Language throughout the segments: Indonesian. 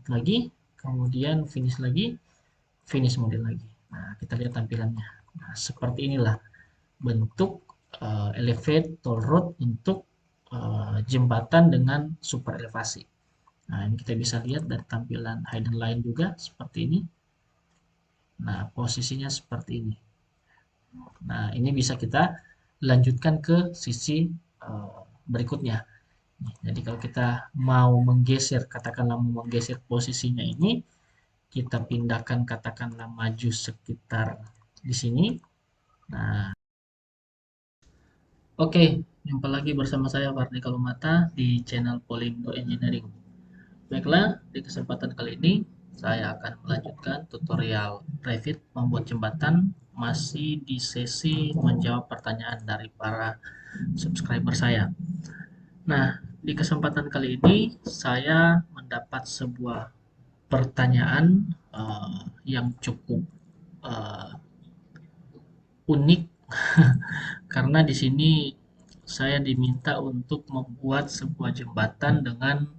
lagi, kemudian finish lagi, finish model lagi. Nah, kita lihat tampilannya. Nah, seperti inilah bentuk elevate toll road untuk jembatan dengan super elevasi. Nah, ini kita bisa lihat dari tampilan hidden line juga seperti ini. Nah, posisinya seperti ini. Nah, ini bisa kita lanjutkan ke sisi berikutnya. Jadi kalau kita mau menggeser, katakanlah mau menggeser posisinya ini, kita pindahkan katakanlah maju sekitar di sini. Nah, oke, jumpa lagi bersama saya Fardi Kalumata di channel Polindo Engineering. Baiklah, di kesempatan kali ini saya akan melanjutkan tutorial Revit membuat jembatan, masih di sesi menjawab pertanyaan dari para subscriber saya. Nah, di kesempatan kali ini saya mendapat sebuah pertanyaan yang cukup uh, unik karena di sini saya diminta untuk membuat sebuah jembatan dengan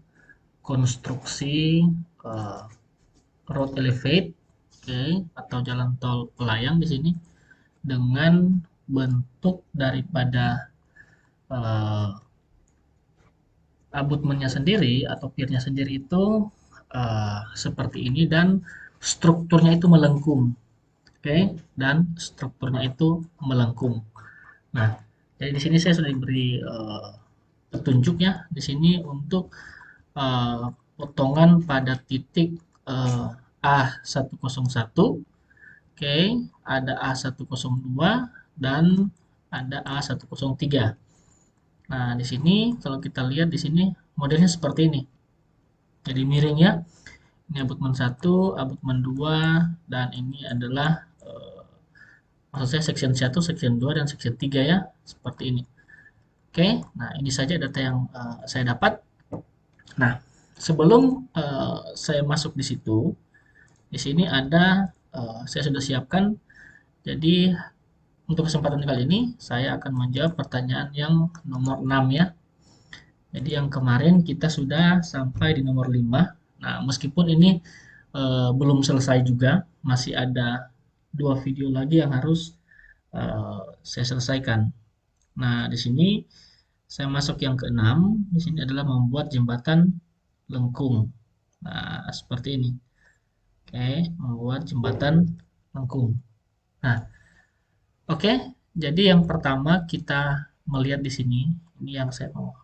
konstruksi uh, road elevate, okay, atau jalan tol layang di sini dengan bentuk daripada uh, abutmennya sendiri atau pier-nya sendiri itu seperti ini dan strukturnya itu melengkung, oke, okay? Dan strukturnya itu melengkung. Nah, jadi di sini saya sudah diberi petunjuknya di sini untuk potongan pada titik A101, oke, ada A102 dan ada A103. Nah, di sini kalau kita lihat di sini modelnya seperti ini. Jadi miring ya. Ini abutmen 1, abutmen 2, dan ini adalah maksud saya section 1, section 2, dan section 3 ya. Seperti ini. Oke, nah ini saja data yang saya dapat. Nah, sebelum saya masuk di situ, di sini ada saya sudah siapkan. Jadi untuk kesempatan kali ini saya akan menjawab pertanyaan yang nomor 6 ya. Jadi yang kemarin kita sudah sampai di nomor 5. Nah, meskipun ini belum selesai juga, masih ada 2 video lagi yang harus saya selesaikan. Nah, di sini saya masuk yang ke-6. Di sini adalah membuat jembatan lengkung. Nah, seperti ini. Oke, membuat jembatan lengkung. Nah, oke. Jadi yang pertama kita melihat di sini, ini yang saya mau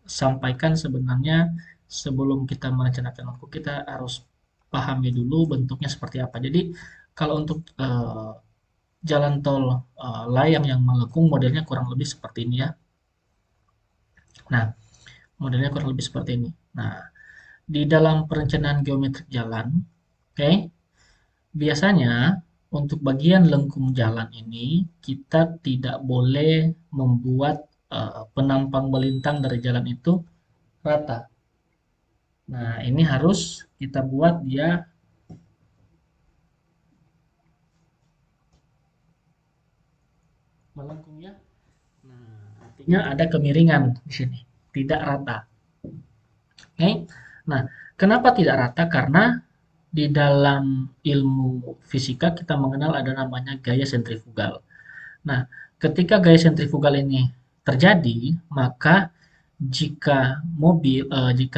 sampaikan sebenarnya sebelum kita merencanakan lengkung, kita harus pahami dulu bentuknya seperti apa. Jadi kalau untuk jalan tol layang yang melengkung modelnya kurang lebih seperti ini ya. Nah, modelnya kurang lebih seperti ini. Nah, di dalam perencanaan geometrik jalan, oke, biasanya untuk bagian lengkung jalan ini kita tidak boleh membuat penampang melintang dari jalan itu rata. Nah, ini harus kita buat dia melengkung ya. Nah, artinya ada kemiringan di sini, tidak rata. Oke. Nah, kenapa tidak rata? Karena di dalam ilmu fisika kita mengenal ada namanya gaya sentrifugal. Nah, ketika gaya sentrifugal ini terjadi, maka jika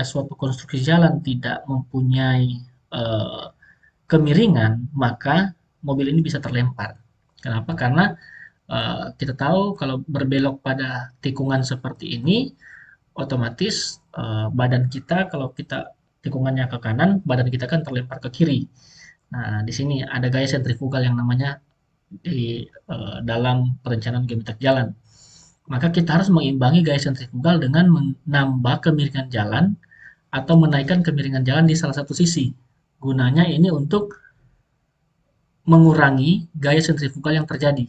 suatu konstruksi jalan tidak mempunyai eh, kemiringan, maka mobil ini bisa terlempar. Kenapa? Karena kita tahu kalau berbelok pada tikungan seperti ini, otomatis badan kita kalau kita tikungannya ke kanan, badan kita kan terlempar ke kiri. Nah, di sini ada gaya sentrifugal yang namanya di dalam perencanaan geometrik jalan. Maka kita harus mengimbangi gaya sentrifugal dengan menambah kemiringan jalan atau menaikkan kemiringan jalan di salah satu sisi. Gunanya ini untuk mengurangi gaya sentrifugal yang terjadi.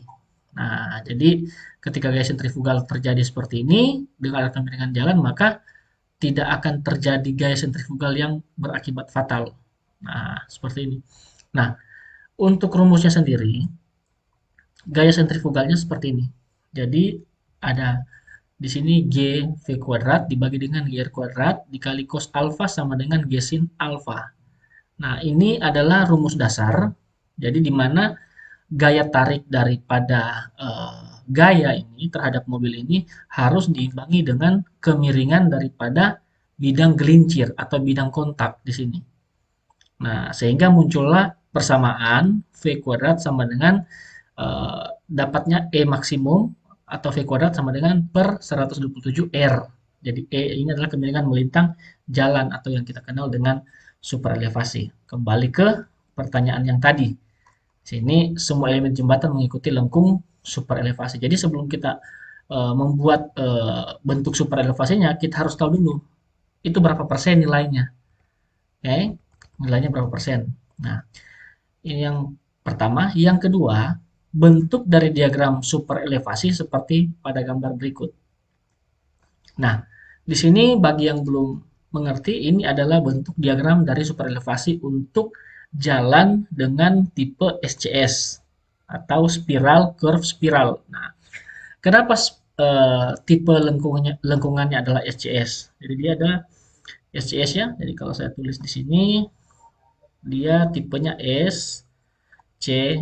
Nah, jadi ketika gaya sentrifugal terjadi seperti ini dengan ada kemiringan jalan, maka tidak akan terjadi gaya sentrifugal yang berakibat fatal. Nah, seperti ini. Nah, untuk rumusnya sendiri, gaya sentrifugalnya seperti ini. Jadi ada di sini G V kuadrat dibagi dengan GR kuadrat dikali cos alfa sama dengan G sin alfa. Nah, ini adalah rumus dasar. Jadi di mana gaya tarik daripada gaya ini terhadap mobil ini harus diimbangi dengan kemiringan daripada bidang gelincir atau bidang kontak di sini. Nah, sehingga muncullah persamaan V kuadrat sama dengan dapatnya E maksimum atau V kuadrat sama dengan per 127 R. Jadi E ini adalah kemiringan melintang jalan atau yang kita kenal dengan super elevasi. Kembali ke pertanyaan yang tadi. Sini semua elemen jembatan mengikuti lengkung super elevasi. Jadi sebelum kita membuat bentuk super elevasinya, kita harus tahu dulu itu berapa persen nilainya. Oke, nilainya berapa persen. Nah, ini yang pertama. Yang kedua, bentuk dari diagram super elevasi seperti pada gambar berikut. Nah, di sini bagi yang belum mengerti, ini adalah bentuk diagram dari super elevasi untuk jalan dengan tipe SCS atau spiral curve spiral. Nah, kenapa tipe lengkungannya adalah SCS? Jadi dia ada SCS ya. Jadi kalau saya tulis di sini, dia tipenya S, C,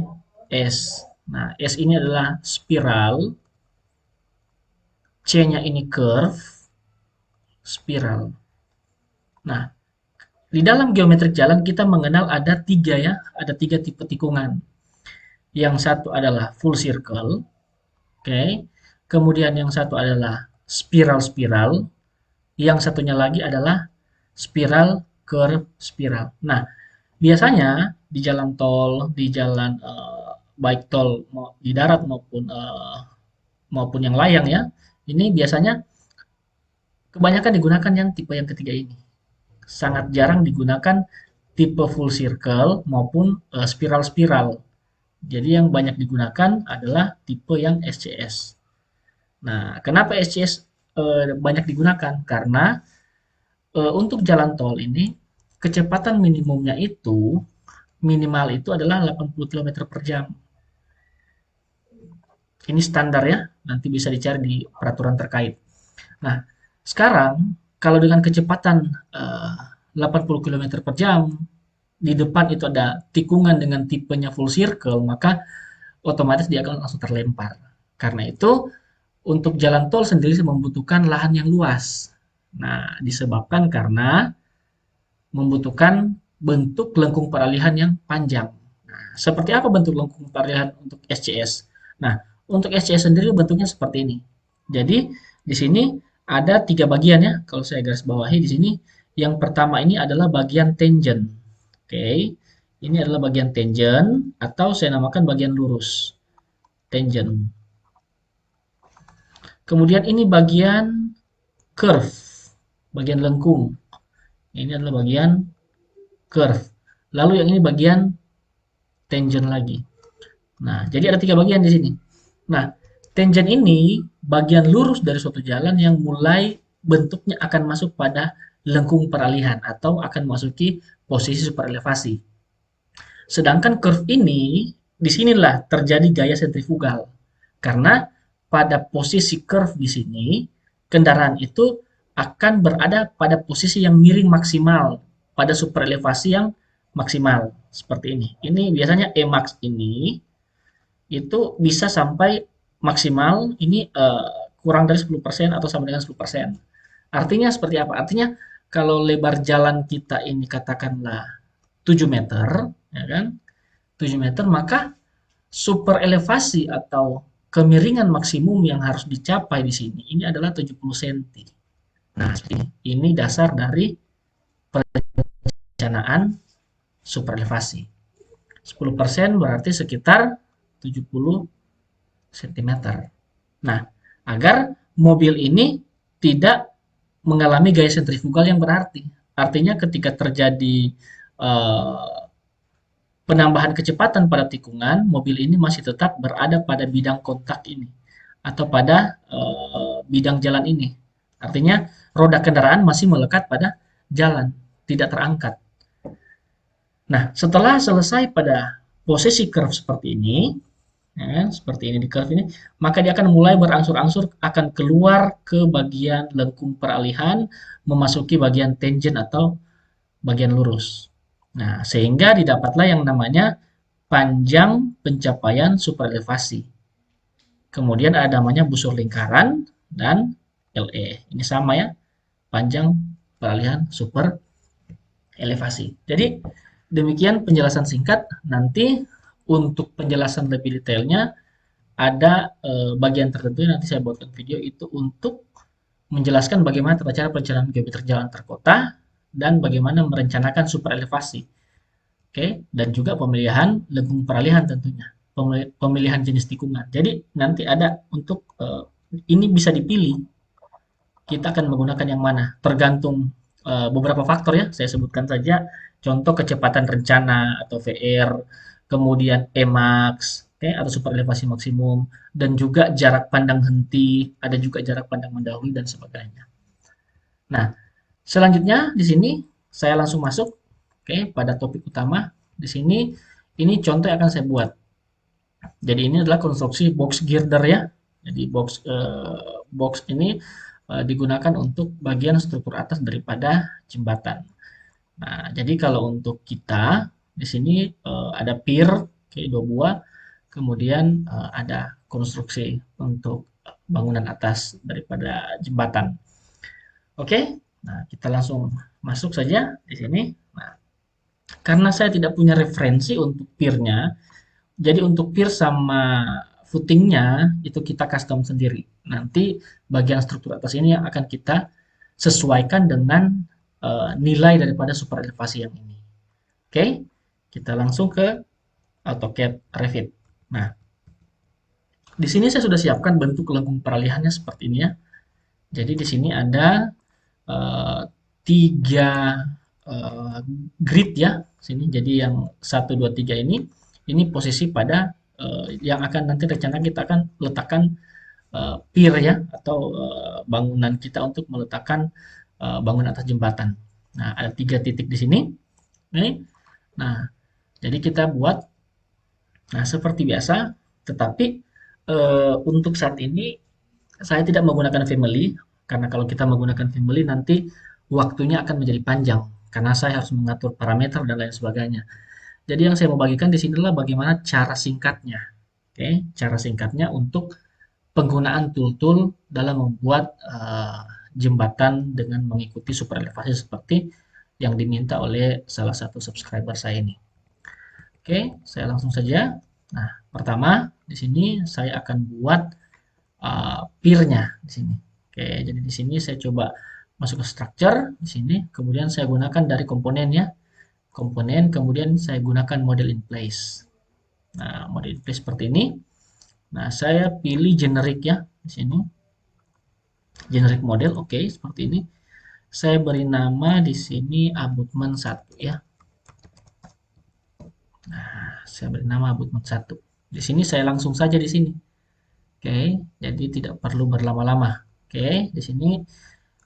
S. Nah, S ini adalah spiral, C-nya ini curve, spiral. Nah, di dalam geometrik jalan kita mengenal ada tiga ya, ada tiga tipe tikungan. Yang satu adalah full circle, oke. Kemudian yang satu adalah spiral-spiral, yang satunya lagi adalah spiral curve spiral. Nah, biasanya di jalan tol, di jalan baik tol di darat maupun yang layang ya, ini biasanya kebanyakan digunakan yang tipe yang ketiga ini. Sangat jarang digunakan tipe full circle maupun spiral-spiral. Jadi yang banyak digunakan adalah tipe yang SCS. Nah, kenapa SCS banyak digunakan? Karena untuk jalan tol ini kecepatan minimumnya itu minimal itu adalah 80 km per jam. Ini standar ya, nanti bisa dicari di peraturan terkait. Nah, sekarang kalau dengan kecepatan 80 km per jam, di depan itu ada tikungan dengan tipenya full circle, maka otomatis dia akan langsung terlempar. Karena itu, untuk jalan tol sendiri membutuhkan lahan yang luas. Nah, disebabkan karena membutuhkan bentuk lengkung peralihan yang panjang. Nah, seperti apa bentuk lengkung peralihan untuk SCS? Nah, untuk SCS sendiri bentuknya seperti ini. Jadi, di sini ada tiga bagian ya, kalau saya garis bawahi di sini. Yang pertama ini adalah bagian tangent. Oke, ini adalah bagian tangent atau saya namakan bagian lurus. Tangent. Kemudian ini bagian curve, bagian lengkung. Ini adalah bagian curve. Lalu yang ini bagian tangent lagi. Nah, jadi ada tiga bagian di sini. Nah, tangent ini bagian lurus dari suatu jalan yang mulai bentuknya akan masuk pada lengkung peralihan atau akan memasuki posisi super elevasi. Sedangkan curve ini, disinilah terjadi gaya sentrifugal. Karena pada posisi curve di sini, kendaraan itu akan berada pada posisi yang miring maksimal, pada super elevasi yang maksimal, seperti ini. Ini biasanya Emax ini, itu bisa sampai maksimal, ini kurang dari 10% atau sama dengan 10%. Artinya seperti apa? Artinya kalau lebar jalan kita ini katakanlah 7 meter, ya kan? 7 meter, maka super elevasi atau kemiringan maksimum yang harus dicapai di sini ini adalah 70 cm. Nah, ini dasar dari perencanaan super elevasi. 10% berarti sekitar 70 cm. Nah, agar mobil ini tidak mengalami gaya sentrifugal yang berarti. Artinya ketika terjadi penambahan kecepatan pada tikungan, mobil ini masih tetap berada pada bidang kontak ini atau pada bidang jalan ini. Artinya roda kendaraan masih melekat pada jalan, tidak terangkat. Nah, setelah selesai pada posisi curve seperti ini, ya, seperti ini di curve ini, maka dia akan mulai berangsur-angsur akan keluar ke bagian lengkung peralihan, memasuki bagian tangent atau bagian lurus. Nah, sehingga didapatlah yang namanya panjang pencapaian superelevasi. Kemudian ada namanya busur lingkaran dan LE. Ini sama ya, panjang peralihan super elevasi. Jadi demikian penjelasan singkat. Nanti untuk penjelasan lebih detailnya ada bagian tertentu yang nanti saya buatkan video itu untuk menjelaskan bagaimana tata cara perencanaan geometri jalan terkota dan bagaimana merencanakan super elevasi. Oke, dan juga pemilihan lengkung peralihan tentunya. Pemilihan jenis tikungan. Jadi nanti ada untuk ini bisa dipilih kita akan menggunakan yang mana tergantung beberapa faktor ya, saya sebutkan saja contoh kecepatan rencana atau VR, kemudian Emax, oke, atau super elevasi maksimum, dan juga jarak pandang henti, ada juga jarak pandang mendahului dan sebagainya. Nah, selanjutnya di sini saya langsung masuk oke pada topik utama. Di sini ini contoh yang akan saya buat. Jadi ini adalah konstruksi box girder ya. Jadi box ini digunakan untuk bagian struktur atas daripada jembatan. Nah, jadi kalau untuk kita di sini ada pier, oke, dua buah, kemudian ada konstruksi untuk bangunan atas daripada jembatan. Oke, nah kita langsung masuk saja di sini. Nah, karena saya tidak punya referensi untuk piernya, jadi untuk pier sama footingnya itu kita custom sendiri. Nanti bagian struktur atas ini yang akan kita sesuaikan dengan nilai daripada super elevasi yang ini. Oke, kita langsung ke AutoCAD Revit. Nah, di sini saya sudah siapkan bentuk lengkung peralihannya seperti ini ya. Jadi di sini ada eh, tiga eh, grid ya. Sini jadi yang satu 2 3 ini posisi pada yang akan nanti rencana kita akan letakkan pier ya atau bangunan kita untuk meletakkan bangunan atas jembatan. Nah, ada tiga titik di sini. Ini. Nah, jadi kita buat nah seperti biasa, tetapi untuk saat ini saya tidak menggunakan family karena kalau kita menggunakan family nanti waktunya akan menjadi panjang karena saya harus mengatur parameter dan lain sebagainya. Jadi yang saya mau bagikan di sini adalah bagaimana cara singkatnya. Oke, cara singkatnya untuk penggunaan tool-tool dalam membuat jembatan dengan mengikuti super elevasi seperti yang diminta oleh salah satu subscriber saya ini. Oke, saya langsung saja. Nah, pertama di sini saya akan buat peer-nya di sini. Oke, jadi di sini saya coba masuk ke structure di sini, kemudian saya gunakan dari komponennya, komponen, kemudian saya gunakan model in place. Nah, model in place seperti ini. Nah, saya pilih generic ya di sini. Generic model, oke, seperti ini. Saya beri nama di sini abutment 1 ya. Nah, saya beri nama abutment 1. Di sini saya langsung saja di sini. Oke, jadi tidak perlu berlama-lama. Oke, di sini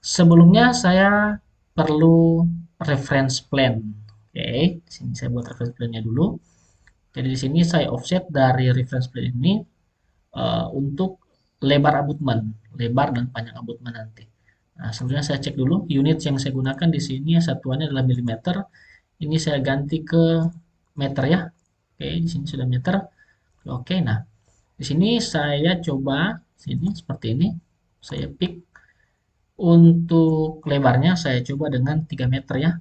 sebelumnya saya perlu reference plan. Oke, di sini saya buat reference plan-nya dulu. Jadi di sini saya offset dari reference plan ini untuk lebar abutment, lebar dan panjang abutment nanti. Nah, sebelumnya saya cek dulu unit yang saya gunakan di sini satuannya adalah milimeter. Ini saya ganti ke meter ya. Oke, di sini sudah meter. Oke, nah di sini saya coba sini seperti ini. Saya pick untuk lebarnya saya coba dengan 3 meter ya.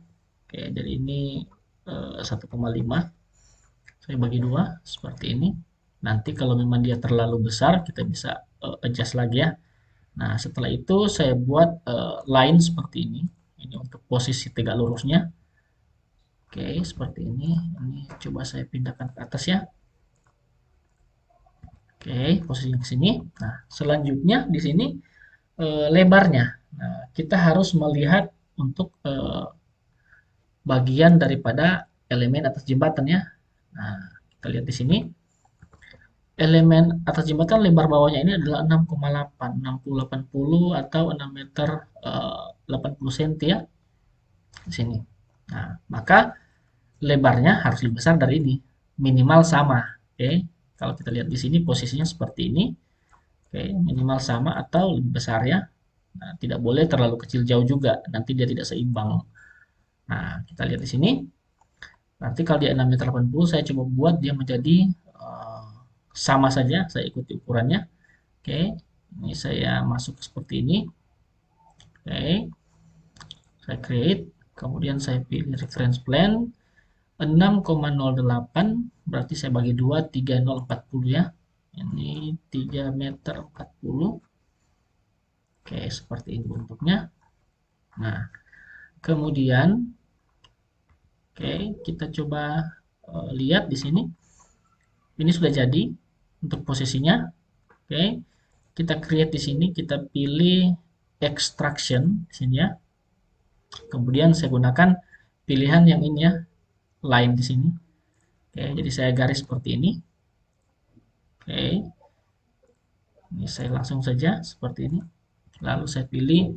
Oke, jadi ini 1,5. Saya bagi dua seperti ini. Nanti kalau memang dia terlalu besar kita bisa adjust lagi ya. Nah, setelah itu saya buat line seperti ini. Ini untuk posisi tegak lurusnya. Oke, seperti ini. Ini coba saya pindahkan ke atas ya. Oke, posisinya ke sini. Nah, selanjutnya di sini lebarnya. Nah, kita harus melihat untuk bagian daripada elemen atas jembatan ya. Nah, kita lihat di sini. Elemen atas jembatan lebar bawahnya ini adalah 6,8, 60-80 atau 6 meter 80 cm ya. Di sini. Nah, maka lebarnya harus lebih besar dari ini. Minimal sama. Oke. Kalau kita lihat di sini posisinya seperti ini. Oke, minimal sama atau lebih besar ya. Nah, tidak boleh terlalu kecil jauh juga, nanti dia tidak seimbang. Nah, kita lihat di sini. Nanti kalau dia 6,80 m, saya coba buat dia menjadi sama saja, saya ikuti ukurannya. Oke, ini saya masuk seperti ini. Oke, saya create, kemudian saya pilih reference plan 6,08, berarti saya bagi 2, 3040 ya. Ini 3,40 m. Oke, seperti ini bentuknya. Nah, kemudian oke, kita coba lihat di sini. Ini sudah jadi untuk posisinya. Oke, kita create di sini, kita pilih extraction di sini ya. Kemudian saya gunakan pilihan yang ini ya, line di sini. Oke, jadi saya garis seperti ini. Oke, ini saya langsung saja seperti ini. Lalu saya pilih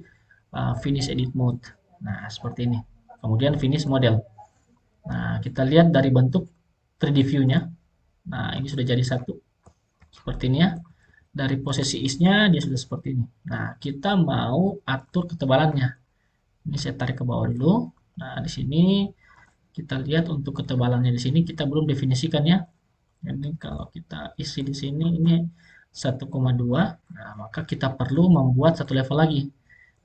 finish edit mode. Nah, seperti ini. Kemudian finish model. Nah, kita lihat dari bentuk 3D view-nya. Nah, ini sudah jadi satu. Seperti ini ya. Dari posisi is-nya dia sudah seperti ini. Nah, kita mau atur ketebalannya. Ini saya tarik ke bawah dulu. Nah, di sini kita lihat untuk ketebalannya di sini kita belum definisikan ya. Ini kalau kita isi di sini ini 1,2. Nah, maka kita perlu membuat satu level lagi.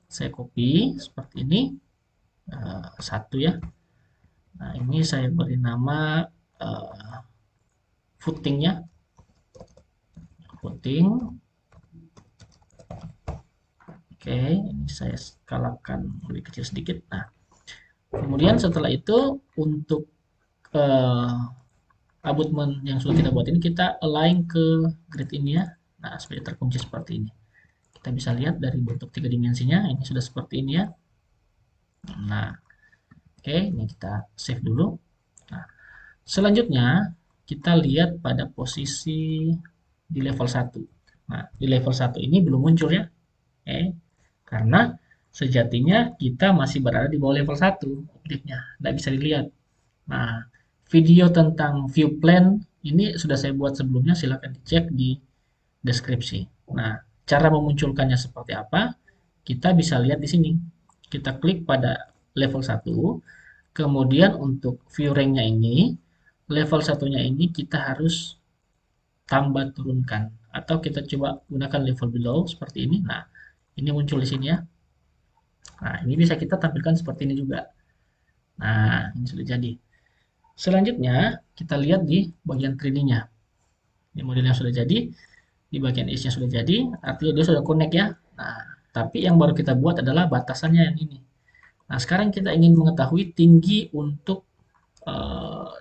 Saya copy seperti ini. Satu ya. Nah, ini saya beri nama footingnya. Footing. Oke, ini saya skalakan lebih kecil sedikit. Nah, kemudian setelah itu untuk abutment yang sudah kita buat ini kita align ke grid ini ya. Nah, supaya terkunci seperti ini. Kita bisa lihat dari bentuk 3 dimensinya, ini sudah seperti ini ya. Nah, oke, ini kita save dulu. Nah, selanjutnya kita lihat pada posisi di level 1. Nah, di level 1 ini belum muncul ya. Oke, karena sejatinya kita masih berada di bawah level 1 objeknya, tidak bisa dilihat. Nah, video tentang view plan ini sudah saya buat sebelumnya, silahkan dicek di deskripsi. Nah, cara memunculkannya seperti apa? Kita bisa lihat di sini. Kita klik pada level 1, kemudian untuk view rank-nya ini, level satunya ini kita harus tambah turunkan. Atau kita coba gunakan level below seperti ini. Nah, ini muncul di sini ya. Nah, ini bisa kita tampilkan seperti ini juga. Nah, ini sudah jadi. Selanjutnya, kita lihat di bagian 3D-nya. Ini model yang sudah jadi, di bagian edge-nya sudah jadi, artinya dia sudah connect ya. Nah, tapi yang baru kita buat adalah batasannya yang ini. Nah, sekarang kita ingin mengetahui tinggi untuk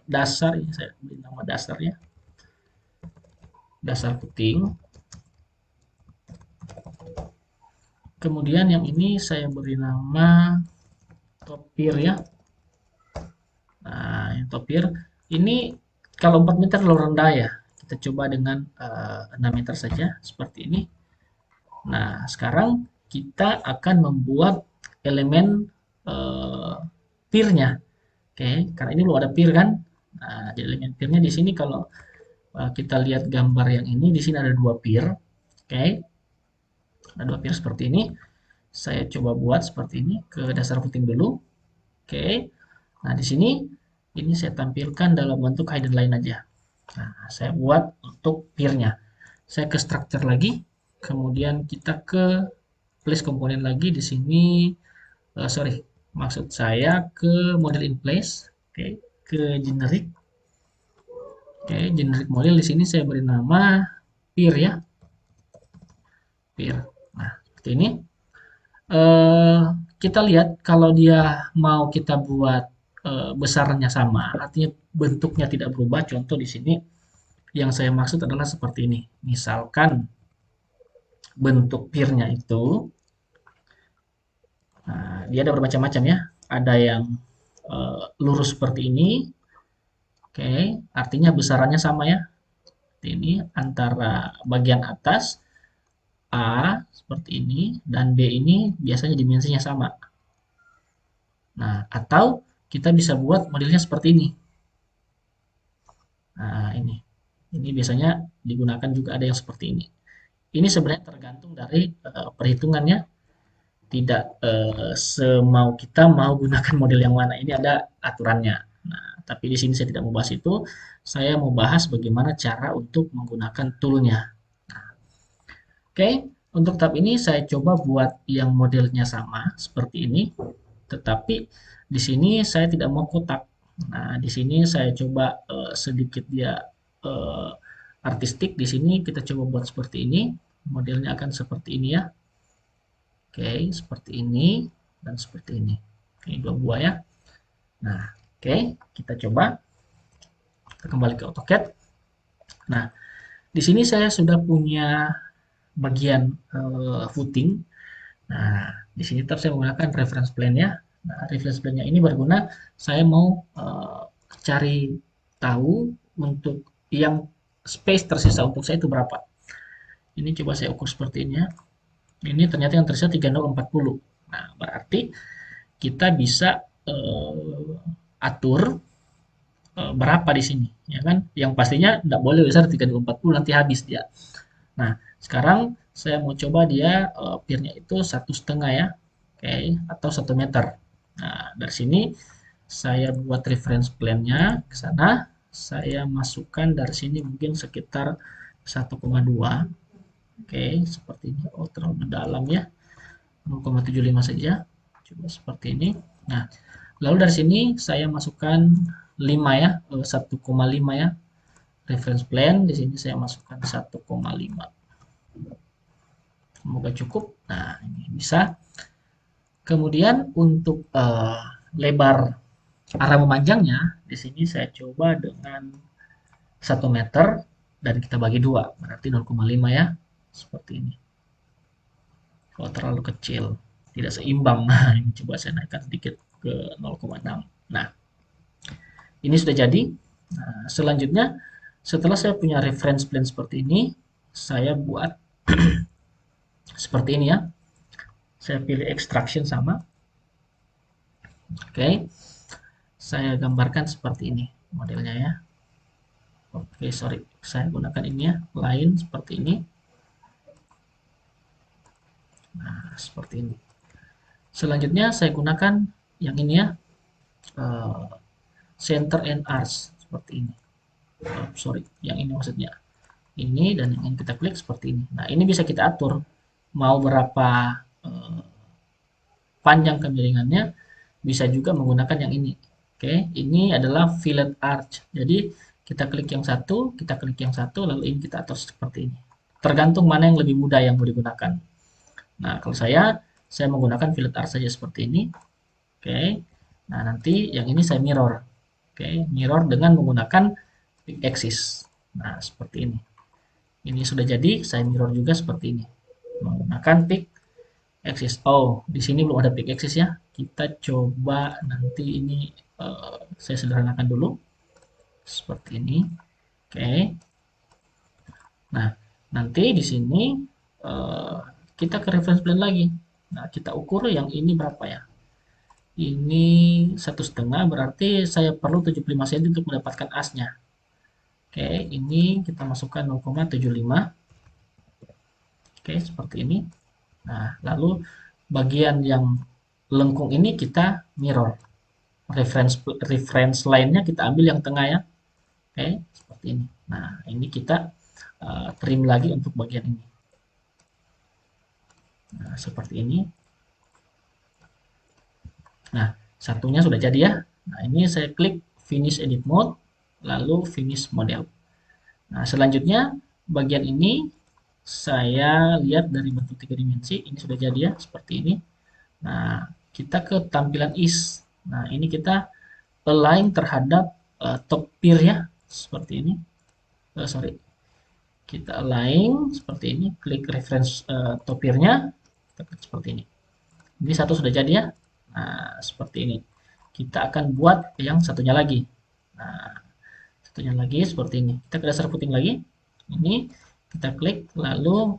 dasar, ini saya beri nama dasarnya. Dasar puting. Kemudian yang ini saya beri nama topir ya. Nah, yang topir ini kalau 4 meter terlalu rendah ya. Kita coba dengan 6 meter saja seperti ini. Nah, sekarang kita akan membuat elemen pirnya. Oke, karena ini belum ada pir kan. Nah, di elemen pirnya di sini kalau kita lihat gambar yang ini, di sini ada 2 pir. Oke, ada 2 pir seperti ini. Saya coba buat seperti ini ke dasar footing dulu. Oke, nah di sini ini saya tampilkan dalam bentuk hidden line aja. Nah, saya buat untuk pirnya. Saya ke structure lagi, kemudian kita ke place komponen lagi di sini. Sorry, maksud saya ke model in place. Oke, ke generic. Oke, generic model di sini saya beri nama pir ya. Pir. Nah, seperti ini. Kita lihat kalau dia mau kita buat besarnya sama, artinya bentuknya tidak berubah. Contoh di sini yang saya maksud adalah seperti ini. Misalkan bentuk pirnya itu dia ada bermacam-macam ya. Ada yang lurus seperti ini. Oke, artinya besarannya sama ya. Seperti ini antara bagian atas A seperti ini dan B ini biasanya dimensinya sama. Nah, atau kita bisa buat modelnya seperti ini. Nah, ini. Ini biasanya digunakan juga ada yang seperti ini. Ini sebenarnya tergantung dari perhitungannya. Tidak semau kita mau gunakan model yang mana. Ini ada aturannya. Nah, tapi di sini saya tidak mau bahas itu. Saya mau bahas bagaimana cara untuk menggunakan toolnya. Oke, untuk tab ini saya coba buat yang modelnya sama seperti ini, tetapi di sini saya tidak mau kotak. Nah, di sini saya coba sedikit dia eh, artistik. Di sini kita coba buat seperti ini. Modelnya akan seperti ini ya. Oke, seperti ini dan seperti ini. Ini dua buah ya. Nah, oke, kita coba. Kita kembali ke AutoCAD. Nah, di sini saya sudah punya bagian footing. Nah, di sini tetap saya menggunakan reference plane ya. Nah, reference plane-nya ini berguna saya mau cari tahu untuk yang space tersisa untuk saya itu berapa. Ini coba saya ukur seperti ini ya. Ini ternyata yang tersisa 3040. Nah, berarti kita bisa atur berapa di sini, ya kan? Yang pastinya tidak boleh besar 3040 nanti habis dia. Nah, sekarang saya mau coba dia pier-nya itu 1,5 ya, oke, atau 1 meter. Nah, dari sini saya buat reference plane-nya ke sana, saya masukkan dari sini mungkin sekitar 1,2, oke, seperti ini. Oh, terlalu dalam ya, 0,75 saja, coba seperti ini. Nah, lalu dari sini saya masukkan 5 ya, 1,5 ya, reference plane. Di sini saya masukkan 1,5. Semoga cukup. Nah, ini bisa. Kemudian untuk lebar arah memanjangnya, di sini saya coba dengan 1 meter dan kita bagi dua, berarti 0,5 ya, seperti ini. Kalau terlalu kecil, tidak seimbang. Nah, ini coba saya naikkan sedikit ke 0,6. Nah, ini sudah jadi. Nah, selanjutnya, setelah saya punya reference plane seperti ini, saya buat seperti ini ya. Saya pilih extraction sama. Oke, saya gambarkan seperti ini modelnya ya. Oke, sorry, saya gunakan ini ya, lain seperti ini. Nah, seperti ini. Selanjutnya saya gunakan yang ini ya, center and arcs seperti ini. Sorry, yang ini maksudnya. Ini dan yang ini kita klik seperti ini. Nah, ini bisa kita atur mau berapa panjang kemiringannya, bisa juga menggunakan yang ini. Oke, ini adalah fillet arch. Jadi kita klik yang satu, kita klik yang satu, lalu ini kita atur seperti ini. Tergantung mana yang lebih mudah yang mau digunakan. Nah, kalau saya menggunakan fillet arch saja seperti ini. Oke, nah nanti yang ini saya mirror. Oke, mirror dengan menggunakan pick axis. Nah, seperti ini. Ini sudah jadi, saya mirror juga seperti ini. Menggunakan pick axis. Oh, di sini belum ada pick axis ya. Kita coba nanti ini saya sederhanakan dulu. Seperti ini. Oke. Nah, nanti di sini kita ke reference plane lagi. Nah, kita ukur yang ini berapa ya. Ini 1,5 berarti saya perlu 75 cm untuk mendapatkan asnya. Oke, ini kita masukkan 0,75. Oke, seperti ini. Nah, lalu bagian yang lengkung ini kita mirror. Reference line-nya kita ambil yang tengah ya. Oke, seperti ini. Nah, ini kita trim lagi untuk bagian ini. Nah, seperti ini. Nah, satunya sudah jadi ya. Nah, ini saya klik finish edit mode, lalu finish model. Nah, selanjutnya bagian ini saya lihat dari bentuk 3 dimensi, ini sudah jadi ya, seperti ini. Nah, kita ke tampilan is. Nah, ini kita align terhadap top pier ya, seperti ini. Sorry, kita align seperti ini, klik reference top pier-nya, kita klik seperti ini. Ini satu sudah jadi ya. Nah, seperti ini. Kita akan buat yang satunya lagi. Nah, satunya lagi seperti ini. Kita ke dasar footing lagi. Ini kita klik, lalu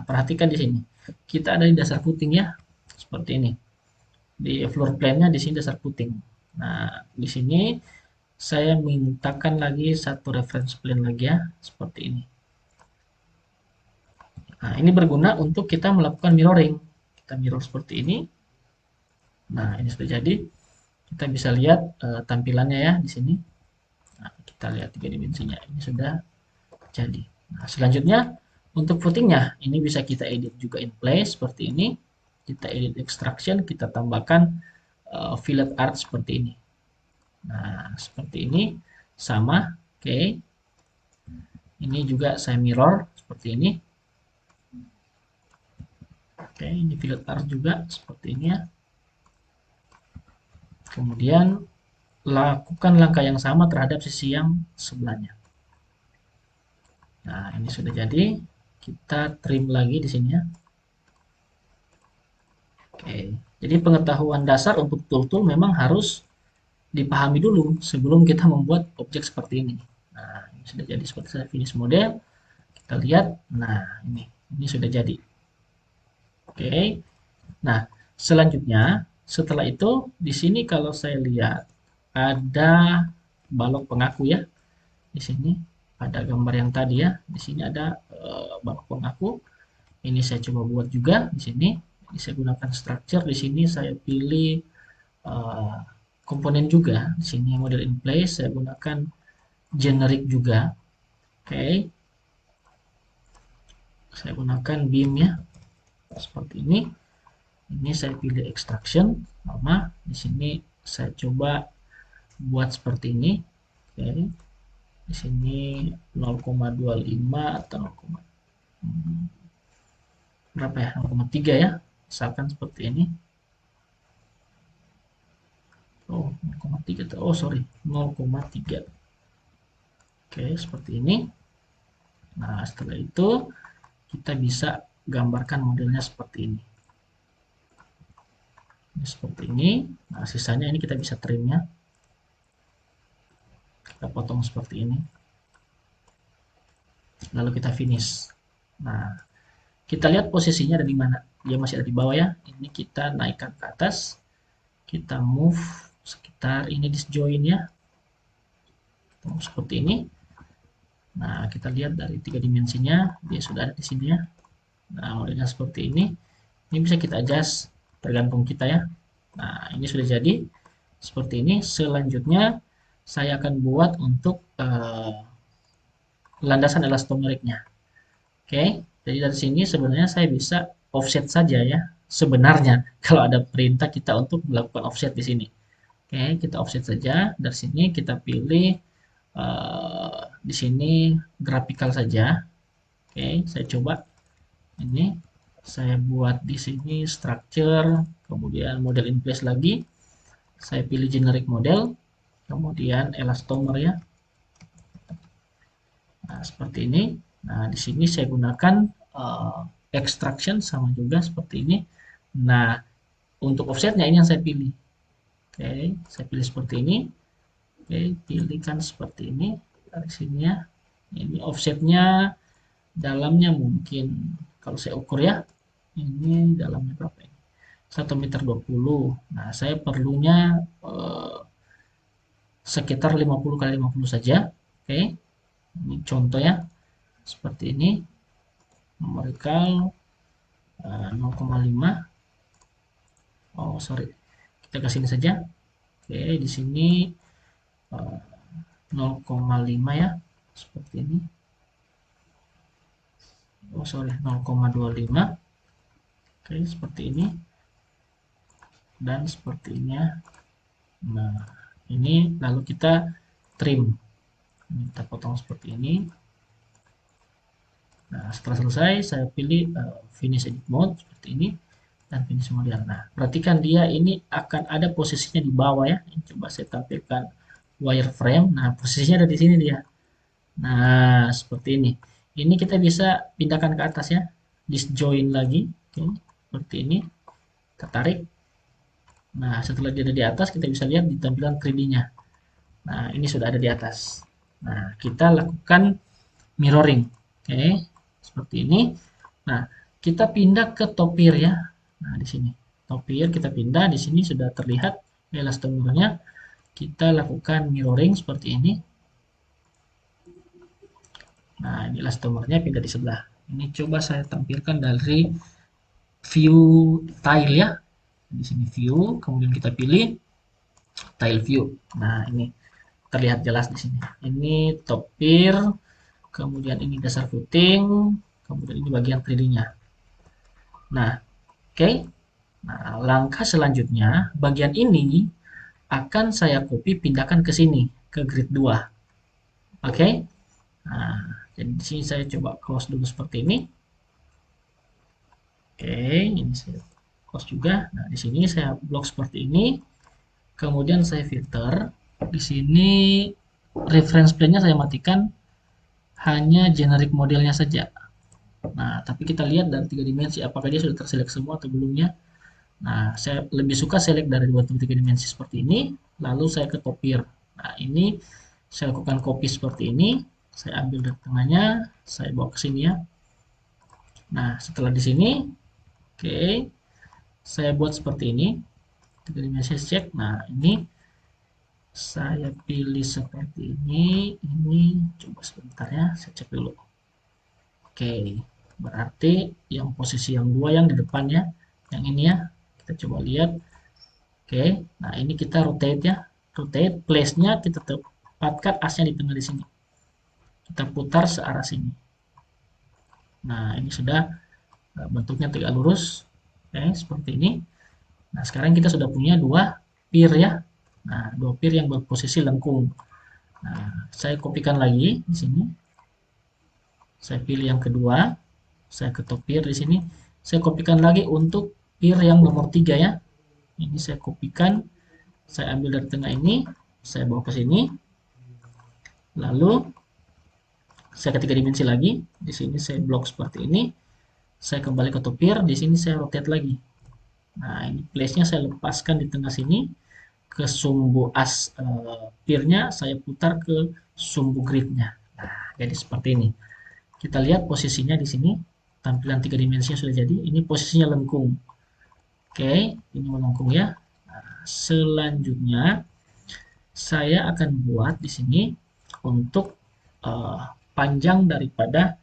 perhatikan di sini. Kita ada di dasar footing ya, seperti ini. Di floor plan-nya di sini dasar footing. Nah, di sini saya mintakan lagi satu reference plane lagi ya, seperti ini. Nah, ini berguna untuk kita melakukan mirroring. Kita mirror seperti ini. Nah, ini sudah jadi. Kita bisa lihat tampilannya ya di sini. Nah, kita lihat 3 dimensinya. Ini sudah jadi. Nah, selanjutnya untuk footingnya ini bisa kita edit juga in place seperti ini. Kita edit extraction, kita tambahkan fillet art seperti ini. Nah, seperti ini sama. Oke. Ini juga saya mirror seperti ini. Oke, ini fillet art juga seperti ini ya. Kemudian lakukan langkah yang sama terhadap sisi yang sebelahnya. Nah, ini sudah jadi. Kita trim lagi di sini ya. Oke, jadi pengetahuan dasar untuk tool-tool memang harus dipahami dulu sebelum kita membuat objek seperti ini. Nah, ini sudah jadi seperti saya finish model. Kita lihat, nah ini sudah jadi. Oke, nah selanjutnya setelah itu di sini kalau saya lihat ada balok pengaku ya. Di sini ada gambar yang tadi ya. Di sini ada balok pengaku. Ini saya coba buat juga di sini. Ini saya gunakan structure. Di sini saya pilih komponen juga. Di sini model in place saya gunakan generic juga. Oke. Saya gunakan beam ya. Seperti ini. Ini saya pilih extraction sama. Di sini saya coba buat seperti ini. Oke. Di sini 0,25 atau 0, berapa ya? 0,3 ya. Misalkan seperti ini. Oh, 0,3. Oh, sorry. 0,3. Oke, seperti ini. Nah, setelah itu kita bisa gambarkan modelnya seperti ini. Seperti ini. Nah, sisanya ini kita bisa trimnya. Kita potong seperti ini. Lalu kita finish. Nah, kita lihat posisinya ada di mana. Dia masih ada di bawah ya. Ini kita naikkan ke atas. Kita move sekitar ini disjoin ya. Seperti ini. Nah, kita lihat dari 3 dimensinya. Dia sudah ada di sini ya. Nah, modelnya seperti ini. Ini bisa kita adjust tergantung kita ya. Nah, ini sudah jadi seperti ini. Selanjutnya saya akan buat untuk landasan elastomeriknya. Oke, jadi dari sini sebenarnya saya bisa offset saja ya. Sebenarnya kalau ada perintah kita untuk melakukan offset di sini. Oke, kita offset saja. Dari sini kita pilih di sini graphical saja. Oke, saya coba ini. Saya buat di sini structure, kemudian model in place lagi. Saya pilih generic model, kemudian elastomer ya. Nah, seperti ini. Nah, di sini saya gunakan extraction sama juga seperti ini. Nah, untuk offsetnya ini yang saya pilih. Oke, saya pilih seperti ini. Oke, pilihkan seperti ini dari sini ya. Ini offsetnya dalamnya mungkin kalau saya ukur ya. Ini dalamnya berapa ini? 1,20 m. Nah, saya perlunya sekitar 50 kali 50 saja. Oke. Ini contoh ya. Seperti ini. Numerical 0,5. Oh, sorry. Kita ke sini saja. Oke, di sini 0,5 ya. Seperti ini. Oh, sorry. 0,25. Oke, seperti ini. Dan seperti ini ya. Nah, ini lalu kita trim. Ini kita potong seperti ini. Nah, setelah selesai saya pilih finish edit mode seperti ini dan finish model. Nah, perhatikan dia ini akan ada posisinya di bawah ya. Coba saya tampilkan wireframe. Nah, posisinya ada di sini dia. Nah, seperti ini. Ini kita bisa pindahkan ke atas ya. Disjoin lagi. Oke, seperti ini. Kita tarik. Nah, setelah dia ada di atas, kita bisa lihat di tampilan 3D-nya. Nah, ini sudah ada di atas. Nah, kita lakukan mirroring. Oke, seperti ini. Nah, kita pindah ke topir ya. Nah, di sini. Topir kita pindah, di sini sudah terlihat elastomernya. Kita lakukan mirroring seperti ini. Nah, ini elastomernya pindah di sebelah. Ini coba saya tampilkan dari view tile ya. Di sini view, kemudian kita pilih tile view. Nah, ini terlihat jelas di sini. Ini top pier, kemudian ini dasar footing, kemudian ini bagian 3D-nya. Nah, oke. Nah, langkah selanjutnya, bagian ini akan saya copy pindahkan ke sini, ke grid 2. Oke. Nah, jadi di sini saya coba close dulu seperti ini. Oke, ini saya close juga. Nah, di sini saya blok seperti ini. Kemudian saya filter. Di sini reference plane-nya saya matikan, hanya generic modelnya saja. Nah, tapi kita lihat dari 3 dimensi apakah dia sudah terselect semua atau belumnya. Nah, saya lebih suka select dari 2 3 dimensi seperti ini, lalu saya ke topir. Nah, ini saya lakukan copy seperti ini, saya ambil dari tengahnya, saya bawa ke sini ya. Nah, setelah di sini, oke, saya buat seperti ini, 3 dimensi cek. Nah, ini saya pilih seperti ini coba sebentar ya, saya cek dulu. Oke, berarti yang posisi yang 2 yang di depannya, yang ini ya, kita coba lihat. Oke, nah ini kita rotate ya, rotate, place-nya kita tempatkan asnya di tengah di sini. Kita putar searah sini. Nah, ini sudah bentuknya tegak lurus. Oke, seperti ini. Nah, sekarang kita sudah punya 2 pier ya. Nah, 2 pier yang berposisi lengkung. Nah, saya kopikan lagi di sini. Saya pilih yang kedua. Saya ketok pier di sini. Saya kopikan lagi untuk pier yang nomor 3 ya. Ini saya kopikan. Saya ambil dari tengah ini. Saya bawa ke sini. Lalu saya ke 3 dimensi lagi. Di sini saya blok seperti ini. Saya kembali ke top pier. Di sini saya rotate lagi. Nah, ini place-nya saya lepaskan di tengah sini. Ke sumbu as pier-nya saya putar ke sumbu grid-nya. Nah, jadi seperti ini. Kita lihat posisinya di sini. Tampilan 3 dimensinya sudah jadi. Ini posisinya lengkung. Oke, ini melengkung ya. Nah, selanjutnya saya akan buat di sini untuk panjang daripada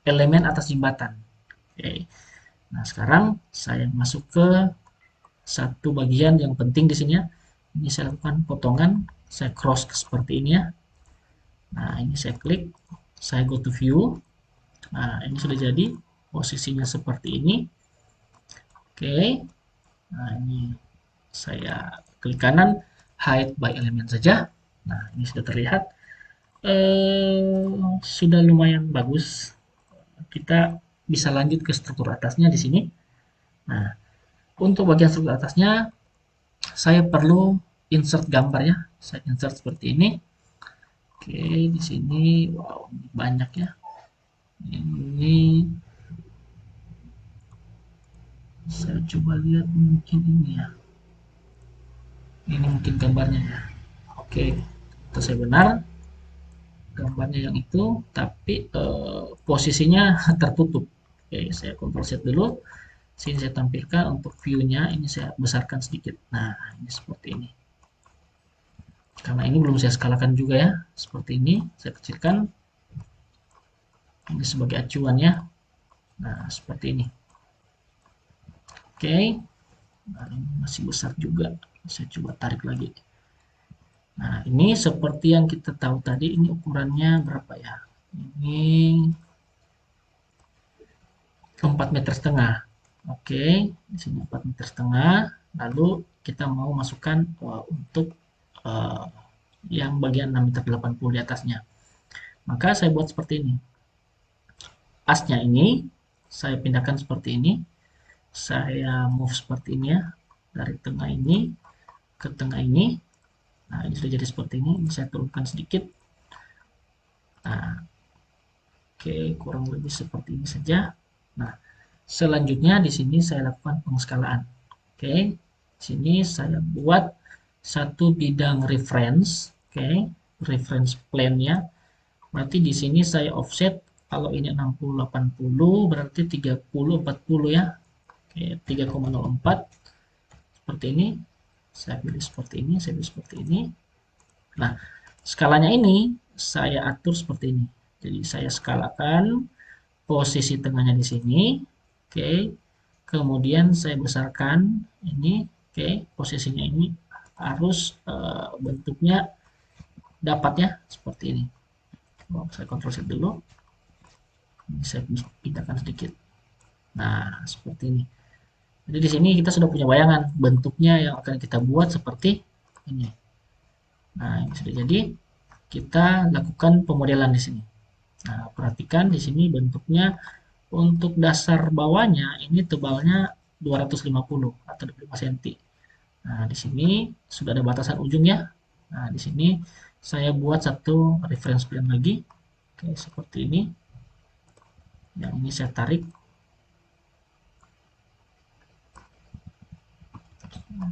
elemen atas jembatan. Oke. Nah, sekarang saya masuk ke satu bagian yang penting di sini ya. Ini saya lakukan potongan, saya cross seperti ini ya. Nah, ini saya klik, saya go to view. Nah, ini sudah jadi posisinya seperti ini. Oke. Nah, ini saya klik kanan, hide by element saja. Nah, ini sudah terlihat. Sudah lumayan bagus. Kita bisa lanjut ke struktur atasnya di sini. Nah, untuk bagian struktur atasnya, saya perlu insert gambar ya. Saya insert seperti ini. Oke, di sini, wow, banyak ya. Ini saya coba lihat mungkin ini ya. Ini mungkin gambarnya ya. Oke, itu saya benar. Gambarnya yang itu, tapi posisinya tertutup. Oke, saya Ctrl Z dulu. Sini saya tampilkan untuk view-nya, ini saya besarkan sedikit. Nah, ini seperti ini. Karena ini belum saya skalakan juga ya. Seperti ini, saya kecilkan. Ini sebagai acuan ya. Nah, seperti ini. Oke. Nah, ini masih besar juga. Saya coba tarik lagi. Nah, ini seperti yang kita tahu tadi, ini ukurannya berapa ya? Ini 4,5 meter. Oke, di sini 4,5 meter. Lalu kita mau masukkan untuk yang bagian 6,80 meter di atasnya. Maka saya buat seperti ini. Asnya ini saya pindahkan seperti ini. Saya move seperti ini ya. Dari tengah ini ke tengah ini. Nah, ini sudah jadi seperti ini. Ini saya turunkan sedikit. Nah, oke, kurang lebih seperti ini saja. Nah, selanjutnya di sini saya lakukan pengeskalaan. Oke, di sini saya buat satu bidang reference. Oke, reference plane-nya. Berarti di sini saya offset, kalau ini 60-80 berarti 30-40 ya. Oke, 3,04 seperti ini. Saya pilih seperti ini, saya pilih seperti ini. Nah, skalanya ini saya atur seperti ini. Jadi saya skalakan posisi tengahnya di sini. Oke. Kemudian saya besarkan ini Oke, posisinya ini harus bentuknya dapatnya seperti ini. Saya Ctrl Z dulu. Ini saya pindahkan sedikit. Nah, seperti ini. Jadi di sini kita sudah punya bayangan bentuknya yang akan kita buat seperti ini. Nah, ini sudah jadi. Kita lakukan pemodelan di sini. Nah, perhatikan di sini bentuknya untuk dasar bawahnya ini tebalnya 250 atau 25 cm. Nah, di sini sudah ada batasan ujungnya. Nah, di sini saya buat satu reference plane lagi. Oke, seperti ini. Yang ini saya tarik.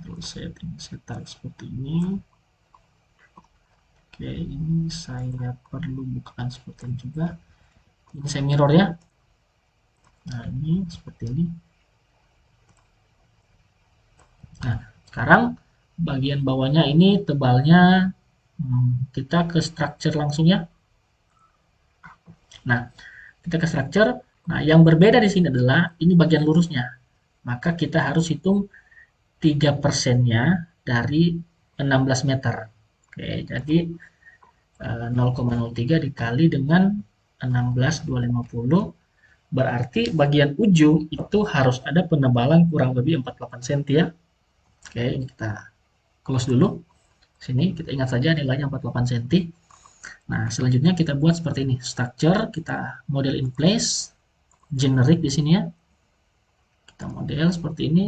Terus saya tarik seperti ini. Oke, ini saya perlu bukaan seperti ini juga. Ini saya mirror ya. Nah, ini seperti ini. Nah, sekarang bagian bawahnya ini tebalnya kita ke structure langsung ya. Nah, kita ke structure. Nah, yang berbeda di sini adalah ini bagian lurusnya. Maka kita harus hitung 3%-nya dari 16 meter. Oke, jadi 0,03 dikali dengan 16,250 berarti bagian ujung itu harus ada penebalan kurang lebih 48 cm ya. Oke, ini kita close dulu. Sini kita ingat saja nilainya 48 cm. Nah, selanjutnya kita buat seperti ini. Structure, kita model in place, generic di sini ya. Kita model seperti ini,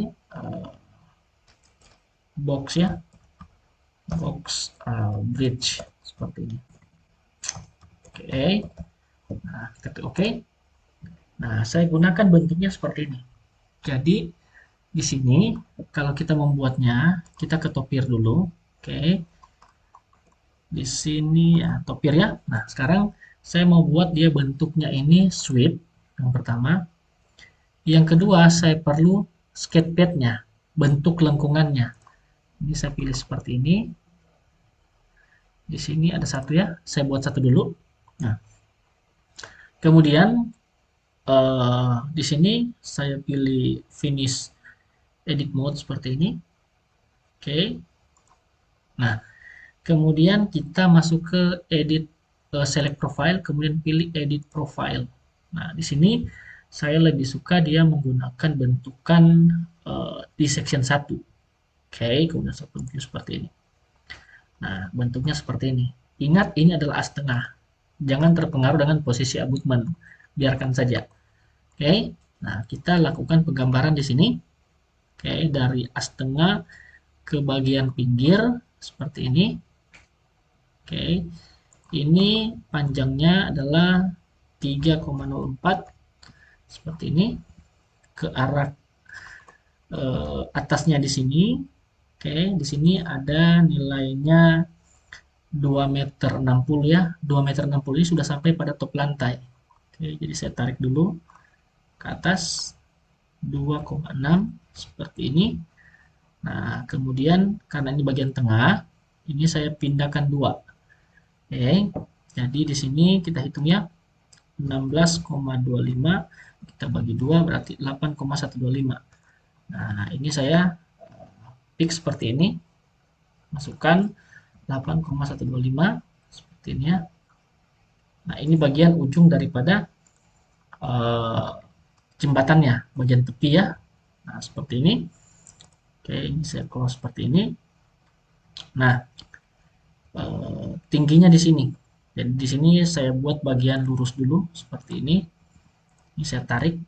box ya, box bridge seperti ini. Oke, nah kita klik oke. Nah, saya gunakan bentuknya seperti ini. Jadi di sini kalau kita membuatnya, kita ke topir dulu. Oke. Di sini ya topir ya. Nah, sekarang saya mau buat dia bentuknya ini sweep yang pertama. Yang kedua, saya perlu sketch pad-nya, bentuk lengkungannya. Ini saya pilih seperti ini. Di sini ada satu ya, saya buat satu dulu. Nah, kemudian di sini saya pilih finish edit mode seperti ini. Oke. Nah, kemudian kita masuk ke edit select profile, kemudian pilih edit profile. Nah, di sini saya lebih suka dia menggunakan bentukan di section 1. Oke, kemudian saya view seperti ini. Nah, bentuknya seperti ini. Ingat, ini adalah as tengah. Jangan terpengaruh dengan posisi abutment. Biarkan saja. Oke, nah kita lakukan penggambaran di sini. Oke, dari as tengah ke bagian pinggir seperti ini. Oke, ini panjangnya adalah 3,04 seperti ini ke arah atasnya di sini. Oke, di sini ada nilainya 2,60 meter ya. 2,60 meter ini sudah sampai pada top lantai. Oke, jadi saya tarik dulu ke atas 2,6 seperti ini. Nah, kemudian karena ini bagian tengah, ini saya pindahkan 2. Oke, jadi di sini kita hitung ya. 16,25 kita bagi 2 berarti 8,125. Nah, ini saya pick seperti ini. Masukkan 8,125 seperti ini ya. Nah, ini bagian ujung daripada jembatannya, bagian tepi ya. Nah, seperti ini. Oke, ini saya close seperti ini. Nah, tingginya di sini. Jadi di sini saya buat bagian lurus dulu seperti ini. Ini saya tarik.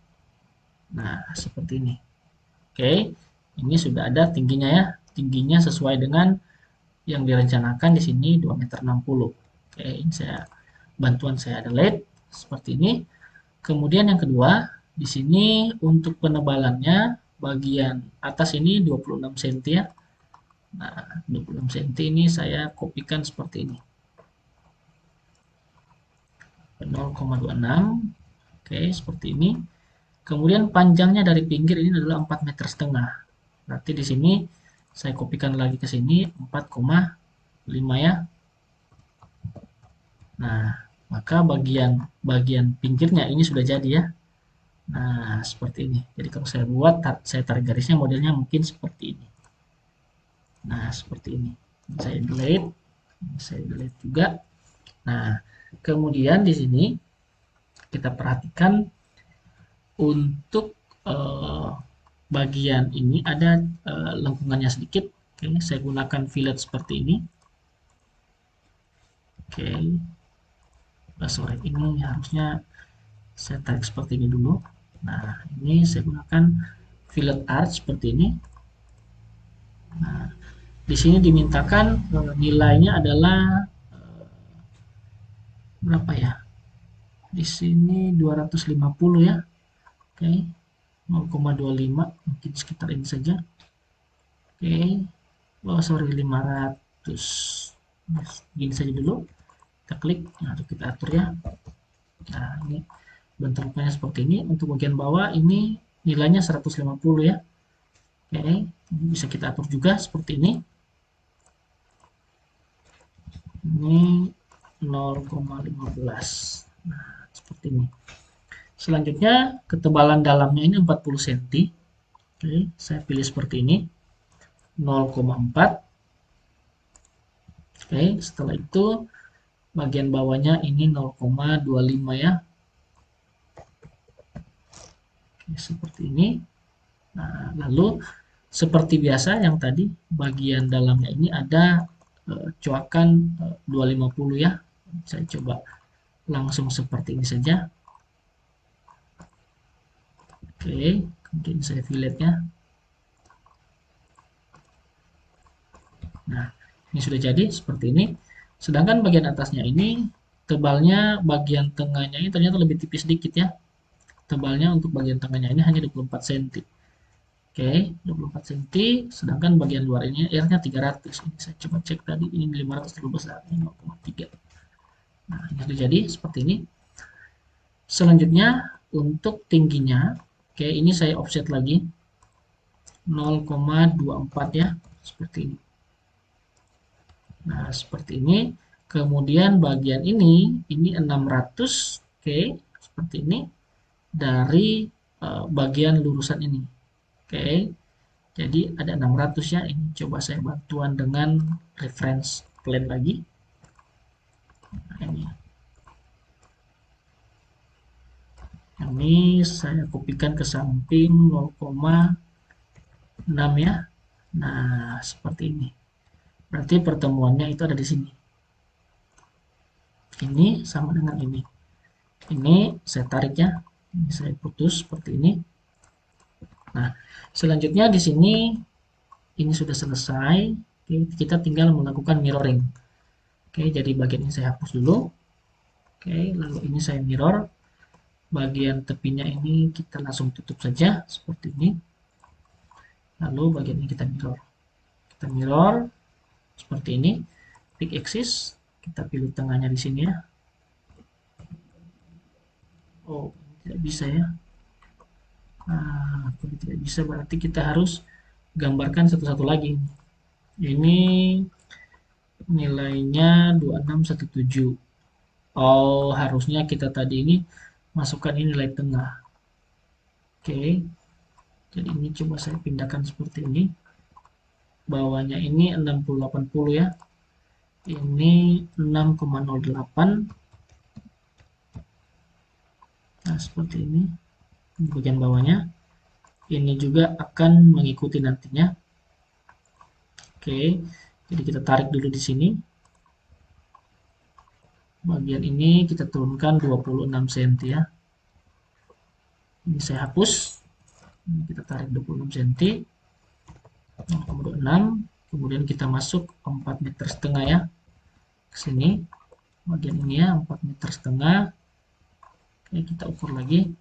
Nah, seperti ini. Oke, ini sudah ada tingginya ya. Tingginya sesuai dengan yang direncanakan di sini 2,60 meter. Oke, ini saya bantuan saya ada LED seperti ini. Kemudian yang kedua, di sini untuk penebalannya bagian atas ini 26 cm ya. Nah, 26 cm ini saya kopikan seperti ini. 0,26. Oke, seperti ini. Kemudian panjangnya dari pinggir ini adalah 4,5 meter. Berarti di sini saya kopikan lagi ke sini 4,5 ya. Nah, maka bagian pinggirnya ini sudah jadi ya. Nah, seperti ini. Jadi kalau saya buat, saya tarik garisnya modelnya mungkin seperti ini. Nah, seperti ini. Saya delete, saya delete juga. Nah, kemudian di sini kita perhatikan untuk bagian ini ada lengkungannya sedikit. Oke, saya gunakan fillet seperti ini. Oke, sorry, ini harusnya saya tarik seperti ini dulu. Nah, ini saya gunakan fillet arch seperti ini. Nah, di sini dimintakan nilainya adalah berapa ya? Di sini 250 ya. Oke. 0,25 mungkin sekitar ini saja. Oke. Oh, sorry 500. Nah, gini saja dulu. Kita klik, nah, kita atur ya. Nah, ini bentuknya seperti ini. Untuk bagian bawah ini nilainya 150 ya. Oke, bisa kita atur juga seperti ini. Ini 0,15. Nah, seperti ini. Selanjutnya ketebalan dalamnya ini 40 cm. Oke, saya pilih seperti ini. 0,4. Oke, setelah itu bagian bawahnya ini 0,25 ya. Oke, seperti ini. Nah, lalu seperti biasa yang tadi bagian dalamnya ini ada coakan 250 ya. Saya coba langsung seperti ini saja. Oke, kemudian saya filletnya. Nah, ini sudah jadi seperti ini. Sedangkan bagian atasnya ini tebalnya bagian tengahnya ini ternyata lebih tipis sedikit ya. Tebalnya untuk bagian tengahnya ini hanya 24 cm. Oke, 24 cm, sedangkan bagian luar ini R-nya 300. Ini saya coba cek tadi, ini 500 terlalu besar, ini 0,3. Nah, ini sudah jadi seperti ini. Selanjutnya untuk tingginya, oke, ini saya offset lagi 0,24 ya, seperti ini. Nah, seperti ini. Kemudian bagian ini 600, oke, seperti ini dari bagian lurusan ini. Oke. Jadi ada 600 ya. Ini coba saya bantuan dengan reference plane lagi. Nah, ini saya kopikan ke samping 0,6 ya. Nah, seperti ini. Berarti pertemuannya itu ada di sini. Ini sama dengan ini. Ini saya tarik ya. Ini saya putus seperti ini. Nah, selanjutnya di sini ini sudah selesai. Oke, kita tinggal melakukan mirroring. Oke, jadi bagian ini saya hapus dulu. Oke, lalu ini saya mirror. Bagian tepinya ini kita langsung tutup saja seperti ini. Lalu bagian ini kita mirror. Kita mirror seperti ini. Pick axis, kita pilih tengahnya di sini ya. Oh, tidak bisa ya. Nah, kalau tidak bisa berarti kita harus gambarkan satu-satu lagi. Ini nilainya 2617. Oh, harusnya kita tadi ini masukkan ini nilai tengah. Oke. Jadi ini coba saya pindahkan seperti ini. Bawahnya ini 6080 ya. Ini 6,08. Nah, seperti ini. Bagian bawahnya. Ini juga akan mengikuti nantinya. Oke. Jadi kita tarik dulu di sini. Bagian ini kita turunkan 26 cm ya. Ini saya hapus. Ini kita tarik 26 cm. 0,26. Kemudian kita masuk 4,5 meter ya. Ke sini. Bagian ini ya 4,5 meter. Oke, kita ukur lagi.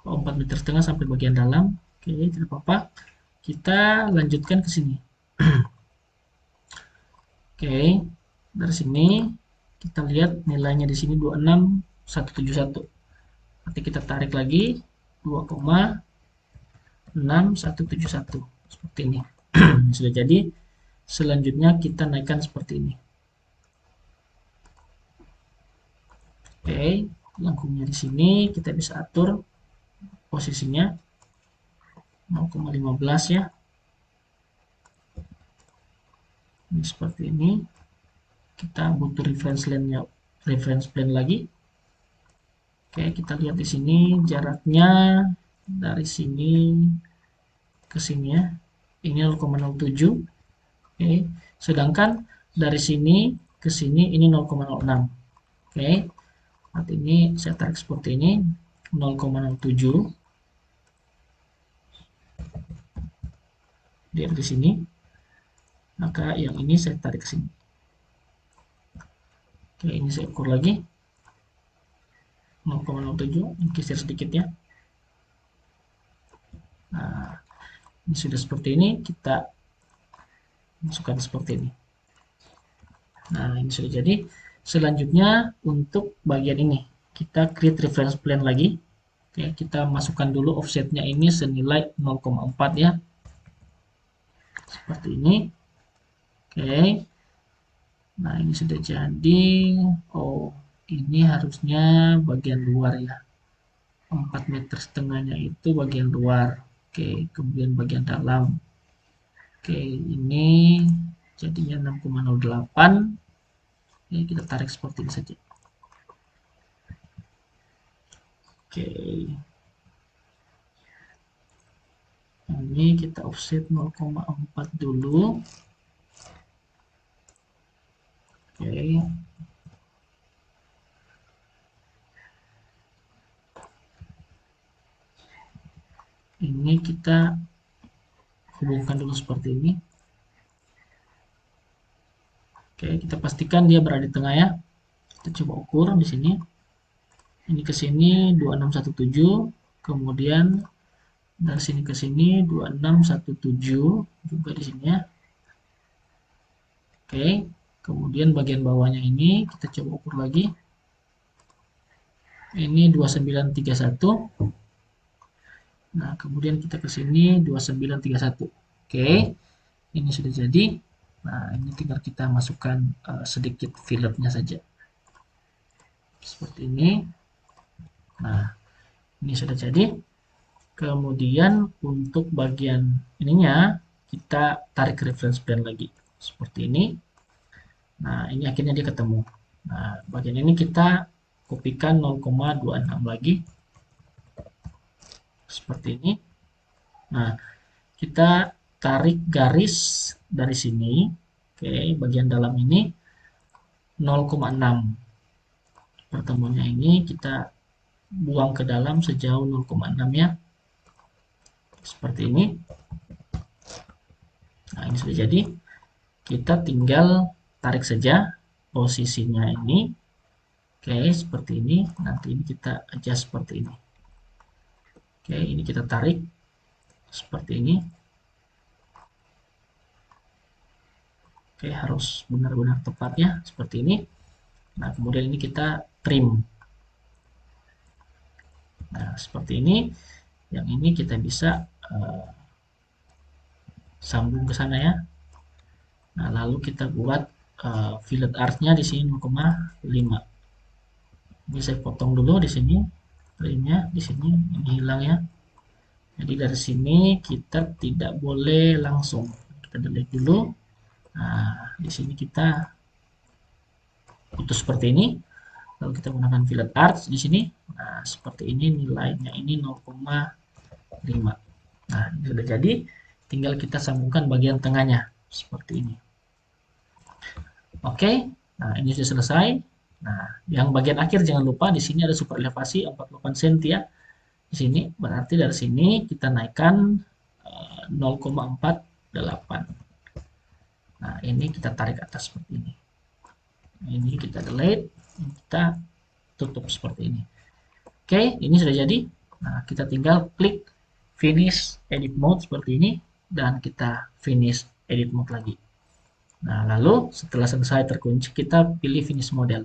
4,5 meter sampai bagian dalam. Oke, tidak apa-apa. Kita lanjutkan ke sini. Oke, dari sini kita lihat nilainya di sini 26171. Nanti kita tarik lagi 2,6171 seperti ini. Sudah jadi. Selanjutnya kita naikkan seperti ini. Oke, lengkungnya di sini kita bisa atur posisinya 0,15 ya. Ini seperti ini. Kita butuh reference plane lagi. Oke, kita lihat di sini jaraknya dari sini ke sini ya. Ini 0,07. Oke, sedangkan dari sini ke sini ini 0,06. Oke, saat ini saya tarik seperti ini 0,07. Lihat di sini. Maka yang ini saya tarik ke sini. Oke, ini saya ukur lagi 0,07, geser sedikit ya. Nah, ini sudah seperti ini, kita masukkan seperti ini. Nah, ini sudah jadi. Selanjutnya untuk bagian ini, kita create reference plane lagi. Oke, kita masukkan dulu offsetnya ini senilai 0,4 ya. Seperti ini. Oke. Nah, ini sudah jadi. Oh, ini harusnya bagian luar ya. 4,5 meter itu bagian luar. Oke, kemudian bagian dalam. Oke, ini jadinya 6,08. Oke, kita tarik seperti ini saja. Oke. Ini kita offset 0,4 dulu. Oke. Ini kita hubungkan dulu seperti ini. Oke, kita pastikan dia berada di tengah ya. Kita coba ukur di sini. Ini ke sini 2617, kemudian dari sini ke sini 2617 juga di sini ya. Oke, kemudian bagian bawahnya ini kita coba ukur lagi. Ini 2931. Nah, kemudian kita ke sini 2931. Oke, ini sudah jadi. Nah, ini tinggal kita masukkan sedikit filletnya saja. Seperti ini. Nah, ini sudah jadi. Kemudian untuk bagian ininya, kita tarik reference plane lagi. Seperti ini. Nah, ini akhirnya dia ketemu. Nah, bagian ini kita kopikan 0,26 lagi. Seperti ini. Nah, kita tarik garis dari sini. Oke, bagian dalam ini 0,6. Pertemuannya ini kita buang ke dalam sejauh 0,6 ya. Seperti ini. Nah, ini sudah jadi. Kita tinggal tarik saja posisinya ini. Oke, seperti ini. Nanti ini kita adjust seperti ini. Oke, ini kita tarik seperti ini. Oke, harus benar-benar tepat ya, seperti ini. Nah, kemudian ini kita trim. Nah, seperti ini. Yang ini kita bisa sambung ke sana ya. Nah, lalu kita buat fillet arch-nya di sini 0,5. Ini saya potong dulu di sini, trimnya di sini, ini hilang ya. Jadi dari sini kita tidak boleh langsung, kita delete dulu. Nah, di sini kita putus seperti ini. Lalu kita gunakan fillet arch di sini. Nah, seperti ini nilainya ini 0,5. Nah, ini sudah jadi. Tinggal kita sambungkan bagian tengahnya seperti ini. Oke. Nah, ini sudah selesai. Nah, yang bagian akhir jangan lupa di sini ada super elevasi 48 cm ya. Di sini berarti dari sini kita naikkan 0,48. Nah, ini kita tarik atas seperti ini. Ini kita delete, kita tutup seperti ini. Oke, ini sudah jadi. Nah, kita tinggal klik finish edit mode seperti ini dan kita finish edit mode lagi. Nah, lalu setelah selesai terkunci kita pilih finish model.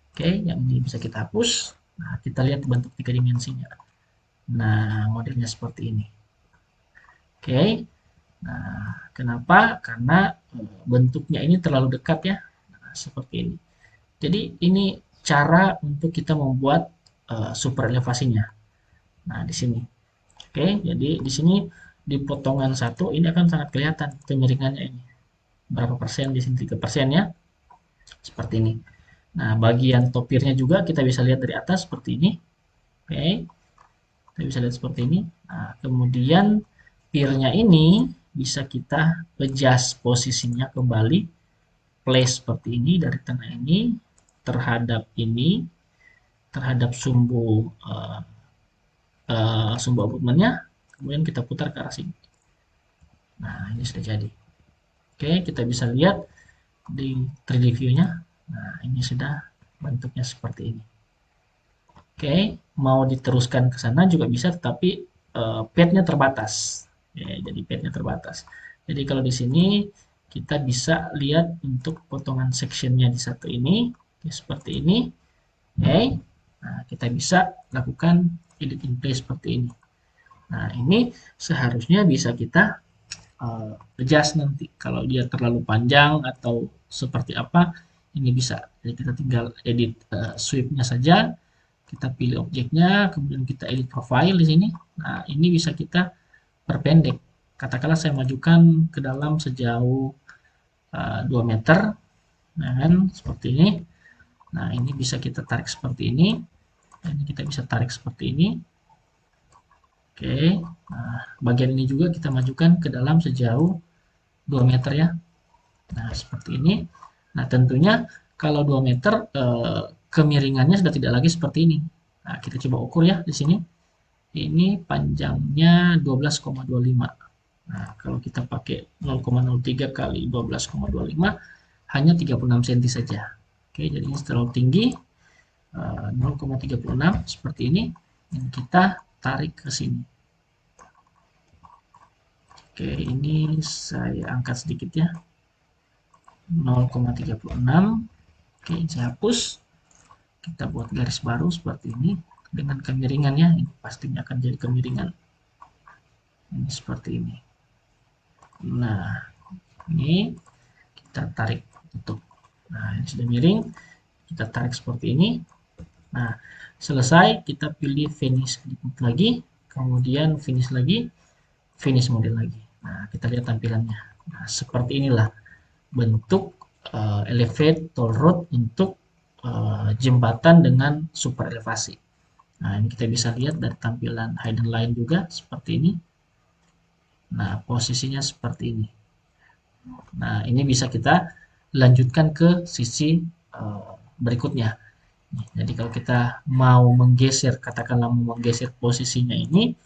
Oke, yang ini bisa kita hapus. Nah, kita lihat bentuk 3 dimensinya. Nah, modelnya seperti ini. Oke. Nah, kenapa? Karena bentuknya ini terlalu dekat ya. Nah, seperti ini. Jadi ini cara untuk kita membuat super elevasinya. Nah, di sini. Oke, jadi di sini di potongan satu ini akan sangat kelihatan kemiringannya ini. berapa persen, di sini 3% ya. Seperti ini. Nah, bagian topirnya juga kita bisa lihat dari atas seperti ini. Oke. Kita bisa lihat seperti ini. Nah, kemudian peer-nya ini bisa kita adjust posisinya kembali, place seperti ini dari tengah ini terhadap ini, terhadap sumbu sumbu outputnya, kemudian kita putar ke arah sini. Nah, ini sudah jadi. Oke, kita bisa lihat di 3D view-nya. Nah, ini sudah bentuknya seperti ini. Oke, mau diteruskan ke sana juga bisa, tetapi pad-nya terbatas. Ya, jadi pad-nya terbatas. Jadi kalau di sini kita bisa lihat untuk potongan section-nya di satu ini, ya, seperti ini. Oke, nah, kita bisa lakukan edit in place seperti ini. Nah, ini seharusnya bisa kita adjust nanti. Kalau dia terlalu panjang atau seperti apa, ini bisa. Jadi kita tinggal edit sweep-nya saja. Kita pilih objeknya, kemudian kita edit profile di sini. Nah, ini bisa kita perpendek. Katakanlah saya majukan ke dalam sejauh 2 meter. Nah, kan seperti ini. Nah, ini bisa kita tarik seperti ini. Ini kita bisa tarik seperti ini. Oke, nah, bagian ini juga kita majukan ke dalam sejauh 2 meter ya. Nah, seperti ini. Nah, tentunya kalau 2 meter kemiringannya sudah tidak lagi seperti ini. Nah, kita coba ukur ya di sini. Ini panjangnya 12,25. Nah, kalau kita pakai 0,03 kali 12,25 hanya 36 cm saja. Oke, jadi ini terlalu tinggi. 0,36 seperti ini. Dan kita tarik ke sini. Oke, ini saya angkat sedikit ya. 0,36. Oke, saya hapus. Kita buat garis baru seperti ini dengan kemiringannya. Ini pastinya akan jadi kemiringan. Ini seperti ini. Nah, ini kita tarik tutup. Nah, ini sudah miring. Kita tarik seperti ini. Nah, selesai, kita pilih finish lagi, kemudian finish lagi, finish model lagi. Nah, kita lihat tampilannya. Nah, seperti inilah bentuk elevate toll road untuk jembatan dengan super elevasi. Nah, ini kita bisa lihat dari tampilan hidden line juga seperti ini. Nah, posisinya seperti ini. Nah, ini bisa kita lanjutkan ke sisi berikutnya. Jadi kalau kita mau menggeser, katakanlah mau menggeser posisinya ini,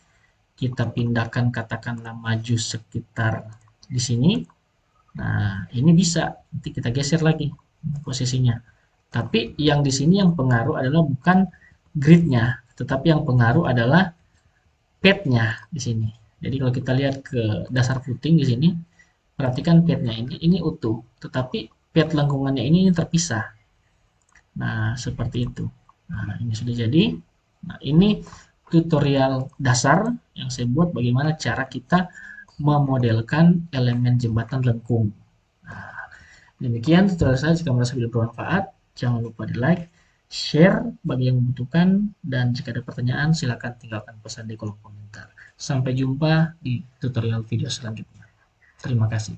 kita pindahkan katakanlah maju sekitar di sini. Nah, ini bisa nanti kita geser lagi posisinya. Tapi yang di sini yang pengaruh adalah bukan gridnya, tetapi yang pengaruh adalah padnya di sini. Jadi kalau kita lihat ke dasar footing di sini, perhatikan padnya ini utuh, tetapi pad lengkungannya ini terpisah. Nah, seperti itu. Nah, ini sudah jadi. Nah, ini tutorial dasar yang saya buat bagaimana cara kita memodelkan elemen jembatan lengkung. Nah, demikian tutorial saya. Jika merasa video bermanfaat, jangan lupa di like, share bagi yang membutuhkan, dan jika ada pertanyaan silakan tinggalkan pesan di kolom komentar. Sampai jumpa di tutorial video selanjutnya. Terima kasih.